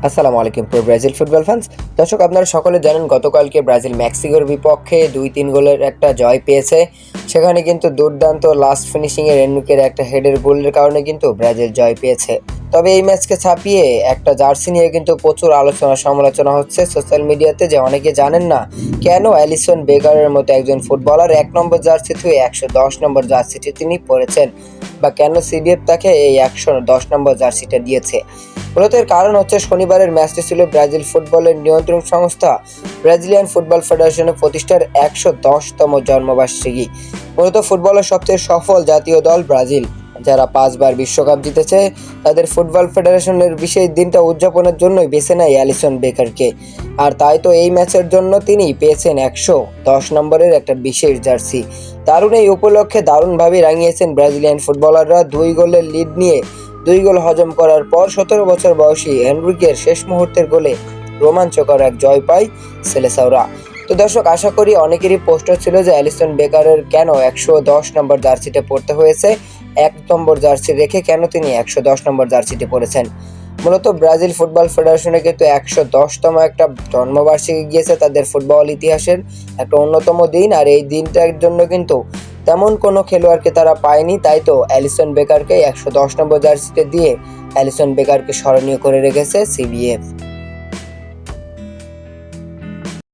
আসসালামু আলাইকুম প্রিয় ব্রাজিল ফুটবল ফ্যান্স। দর্শক, আপনারা সকলে জানেন গতকালকে ব্রাজিল মেক্সিকোর বিপক্ষে 2-3 গোলের একটা জয় পেয়েছে। সেখানে কিন্তু দুর্দান্ত লাস্ট ফিনিশিংয়ে এনরিকের একটা হেডের গোলের কারণে কিন্তু ব্রাজিল জয় পেয়েছে। তবে এই ম্যাচকে ছাপিয়ে একটা জার্সি নিয়ে কিন্তু প্রচুর আলোচনা সমালোচনা হচ্ছে সোশ্যাল মিডিয়াতে, যে অনেকে জানেন না কেন অ্যালিসন বেকারের মতো একজন ফুটবলার 1 নম্বর জার্সি থেকে 110 নম্বর জার্সিটি তিনি পরেছেন, বা কেন সিবিএফ তাকে এই 110 নম্বর জার্সিটা দিয়েছে। মূলত এর কারণ হচ্ছে শনিবারের ম্যাচটি ছিল ব্রাজিল ফুটবলের নিয়ন্ত্রণ সংস্থা ব্রাজিলিয়ান ফুটবল ফেডারেশনের প্রতিষ্ঠার 110তম জন্মবার্ষিকী। মূলত ফুটবলের সবচেয়ে সফল জাতীয় দল ব্রাজিল, যারা 5বার বিশ্বকাপ জিতেছে, তাদের ফুটবল ফেডারেশনের বিশেষ দিনটা উদযাপনের জন্যই বেছে নেয় অ্যালিসন বেকারকে। আর তাই তো এই ম্যাচের জন্য তিনি পেয়েছেন 110 নম্বরের একটা বিশেষ জার্সি। দারুণ এই উপলক্ষে দারুণভাবে রাঙিয়েছেন ব্রাজিলিয়ান ফুটবলাররা। 2 গোলের লিড নিয়ে 2 গোল হজম করার পর 17 বছর বয়সী এনরিকের শেষ মুহূর্তের গোলে রোমাঞ্চকর এক জয় পায় সেলেসাওরা। তো দর্শক, আশা করি অনেকেরই প্রশ্ন ছিল যে অ্যালিসন বেকারের কেন 110 নম্বর জার্সিটা পরতে হয়েছে, 1 নম্বর জার্সি রেখে কেন তিনি 110 নম্বর জার্সিটি পরেছেন। মূলত ব্রাজিল ফুটবল ফেডারেশনে কিন্তু 110তম একটা জন্মবার্ষিকী গিয়েছে তাদের ফুটবল ইতিহাসের একটা অন্যতম দিন, আর এই দিনটার জন্য কিন্তু তেমন কোনো খেলোয়াড়কে তারা পায়নি। তাই তো অ্যালিসন বেকারকে 110 নম্বর জার্সিতে দিয়ে অ্যালিসন বেকারকে স্মরণীয় করে রেখেছে সিবিএফ।